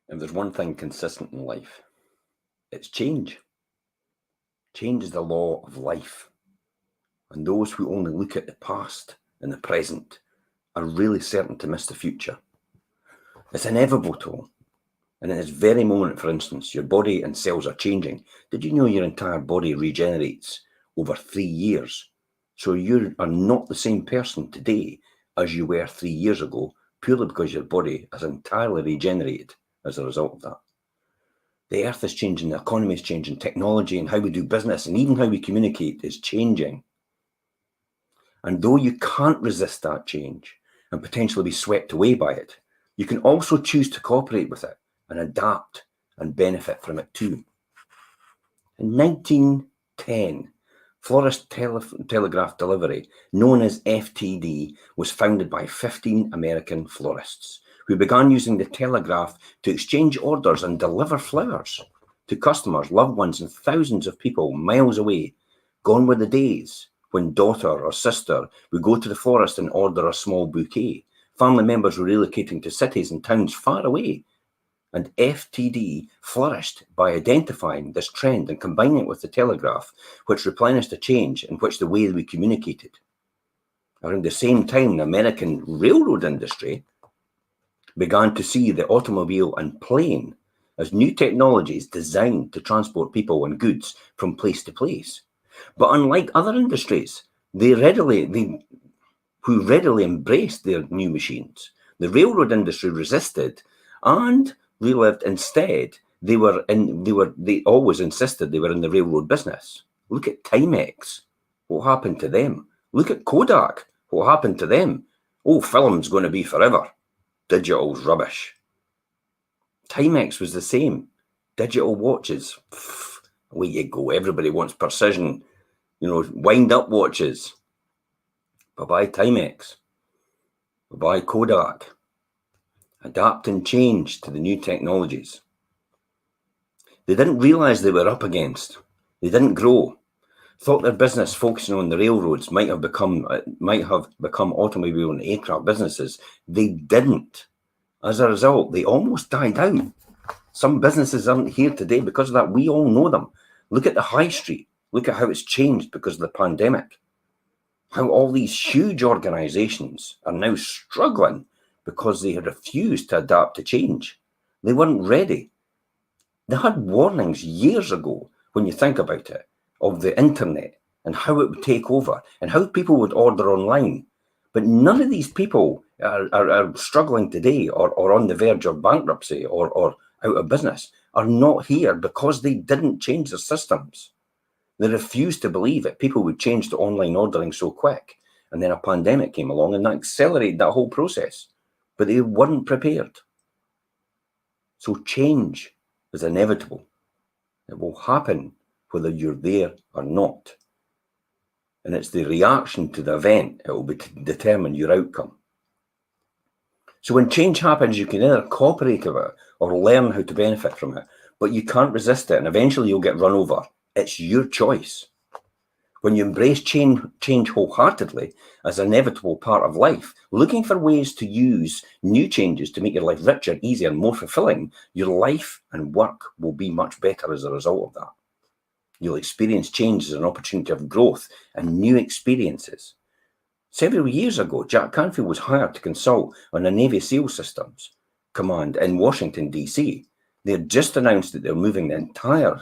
If there's one thing consistent in life, it's change. Change is the law of life. And those who only look at the past and the present are really certain to miss the future. It's inevitable. And at this very moment, for instance, your body and cells are changing. Did you know your entire body regenerates over 3 years? So you are not the same person today as you were 3 years ago, purely because your body has entirely regenerated as a result of that. The earth is changing, the economy is changing, technology and how we do business and even how we communicate is changing. And though you can't resist that change and potentially be swept away by it, you can also choose to cooperate with it and adapt and benefit from it too. In 1910, Florist Telegraph Delivery, known as FTD, was founded by 15 American florists who began using the telegraph to exchange orders and deliver flowers to customers, loved ones, and thousands of people miles away. Gone were the days when daughter or sister would go to the florist and order a small bouquet. Family members were relocating to cities and towns far away. And FTD flourished by identifying this trend and combining it with the telegraph, which replenished a change in which the way we communicated. Around the same time, the American railroad industry began to see the automobile and plane as new technologies designed to transport people and goods from place to place. But unlike other industries, who readily embraced their new machines, the railroad industry resisted and relived instead. They always insisted they were in the railroad business. Look at Timex. What happened to them? Look at Kodak. What happened to them? Oh, film's going to be forever. Digital's rubbish. Timex was the same. Digital watches. Away you go. Everybody wants precision. Wind-up watches. Bye-bye Timex. Bye-bye Kodak. Adapt and change to the new technologies. They didn't realise they were up against. They didn't grow. Thought their business focusing on the railroads might have become automobile and aircraft businesses. They didn't. As a result, they almost died out. Some businesses aren't here today because of that. We all know them. Look at the high street. Look at how it's changed because of the pandemic. How all these huge organisations are now struggling because they had refused to adapt to change. They weren't ready. They had warnings years ago, when you think about it, of the internet and how it would take over and how people would order online. But none of these people are struggling today or on the verge of bankruptcy or out of business, are not here because they didn't change their systems. They refused to believe that people would change to online ordering so quick. And then a pandemic came along and that accelerated that whole process. But they weren't prepared. So change is inevitable. It will happen whether you're there or not. And it's the reaction to the event that will determine your outcome. So when change happens, you can either cooperate with it or learn how to benefit from it, but you can't resist it and eventually you'll get run over. It's your choice. When you embrace change wholeheartedly as an inevitable part of life, looking for ways to use new changes to make your life richer, easier, and more fulfilling, your life and work will be much better as a result of that. You'll experience change as an opportunity of growth and new experiences. Several years ago, Jack Canfield was hired to consult on a Navy SEAL Systems command in Washington, D.C. They had just announced that they're moving the entire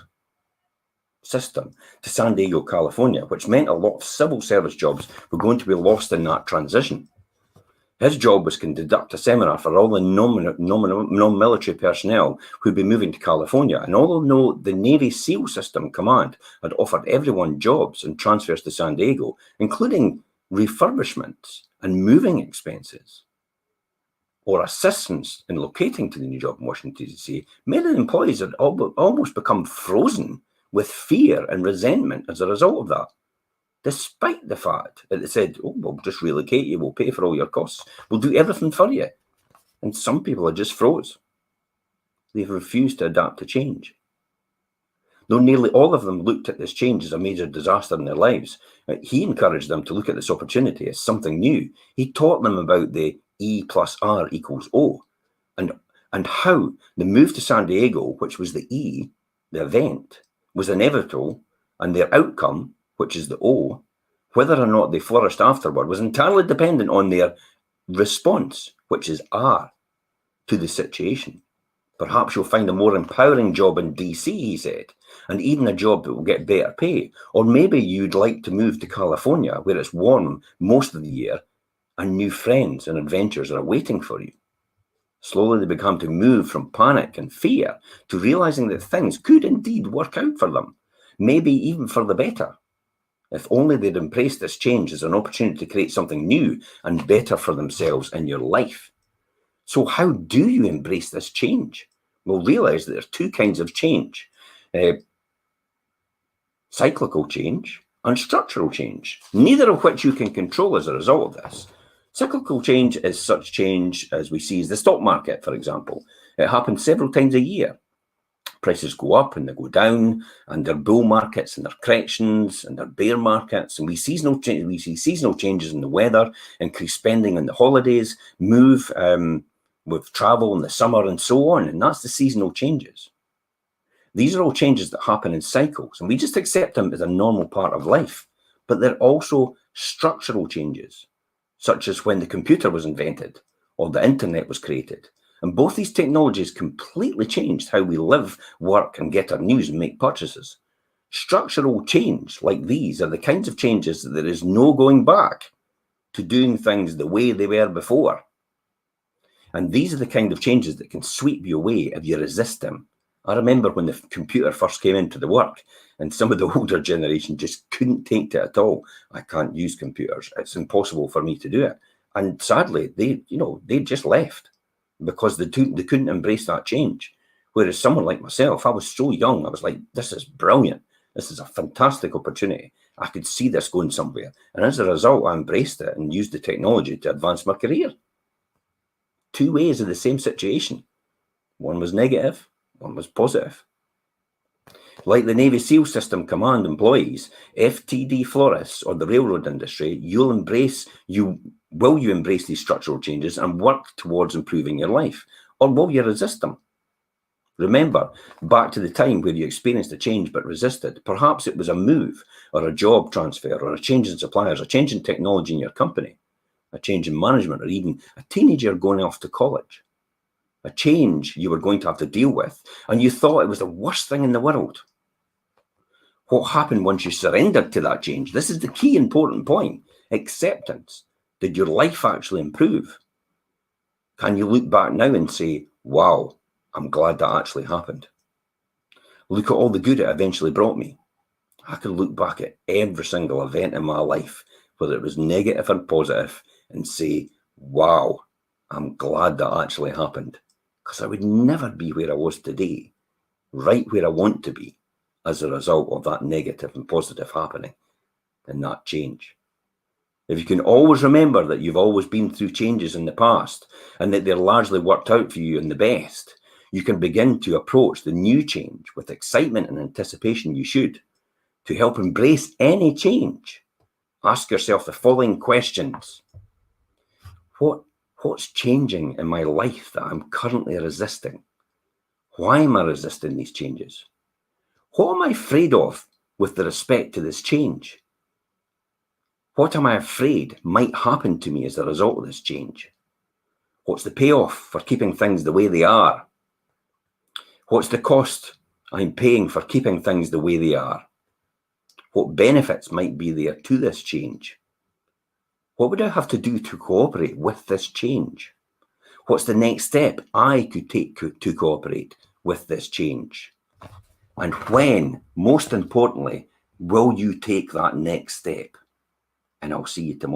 system to San Diego, California, which meant a lot of civil service jobs were going to be lost in that transition. His job was to conduct a seminar for all the non-military personnel who'd be moving to California. And although the Navy SEAL System Command had offered everyone jobs and transfers to San Diego, including refurbishments and moving expenses or assistance in locating to the new job in Washington, D.C., many employees had almost become frozen with fear and resentment as a result of that, despite the fact that they said, oh, we'll just relocate you, we'll pay for all your costs, we'll do everything for you. And some people are just froze. They've refused to adapt to change. Though nearly all of them looked at this change as a major disaster in their lives, he encouraged them to look at this opportunity as something new. He taught them about the E plus R equals O. And and how the move to San Diego, which was the E, the event, was inevitable, and their outcome, which is the O, whether or not they flourished afterward, was entirely dependent on their response, which is R, to the situation. Perhaps you'll find a more empowering job in DC, he said, and even a job that will get better pay. Or maybe you'd like to move to California, where it's warm most of the year, and new friends and adventures are waiting for you. Slowly they began to move from panic and fear to realizing that things could indeed work out for them, maybe even for the better. If only they'd embraced this change as an opportunity to create something new and better for themselves in your life. So how do you embrace this change? We'll realize that there's two kinds of change. Cyclical change and structural change, neither of which you can control as a result of this. Cyclical change is such change as we see as the stock market, for example. It happens several times a year. Prices go up and they go down, and there are bull markets and there are corrections and there are bear markets, and we see seasonal changes in the weather, increased spending on the holidays, move with travel in the summer and so on, and that's the seasonal changes. These are all changes that happen in cycles, and we just accept them as a normal part of life. But they're also structural changes, such as when the computer was invented or the internet was created. And both these technologies completely changed how we live, work, and get our news and make purchases. Structural change like these are the kinds of changes that there is no going back to doing things the way they were before. And these are the kind of changes that can sweep you away if you resist them. I remember when the computer first came into the work, and some of the older generation just couldn't take it at all. I can't use computers. It's impossible for me to do it. And sadly, they just left because they couldn't embrace that change. Whereas someone like myself, I was so young, I was like, this is brilliant. This is a fantastic opportunity. I could see this going somewhere. And as a result, I embraced it and used the technology to advance my career. Two ways of the same situation. One was negative, one was positive. Like the Navy SEAL System Command employees, FTD florists, or the railroad industry, will you embrace these structural changes and work towards improving your life? Or will you resist them? Remember, back to the time where you experienced a change but resisted. Perhaps it was a move, or a job transfer, or a change in suppliers, a change in technology in your company, a change in management, or even a teenager going off to college. A change you were going to have to deal with, and you thought it was the worst thing in the world. What happened once you surrendered to that change? This is the key important point. Acceptance. Did your life actually improve? Can you look back now and say, wow, I'm glad that actually happened? Look at all the good it eventually brought me. I can look back at every single event in my life, whether it was negative or positive, and say, wow, I'm glad that actually happened. Because I would never be where I was today, right where I want to be, as a result of that negative and positive happening and that change. If you can always remember that you've always been through changes in the past and that they're largely worked out for you in the best, you can begin to approach the new change with excitement and anticipation you should. To help embrace any change, ask yourself the following questions. What's changing in my life that I'm currently resisting? Why am I resisting these changes? What am I afraid of with respect to this change? What am I afraid might happen to me as a result of this change? What's the payoff for keeping things the way they are? What's the cost I'm paying for keeping things the way they are? What benefits might be there to this change? What would I have to do to cooperate with this change? What's the next step I could take to cooperate with this change? And when, most importantly, will you take that next step? And I'll see you tomorrow.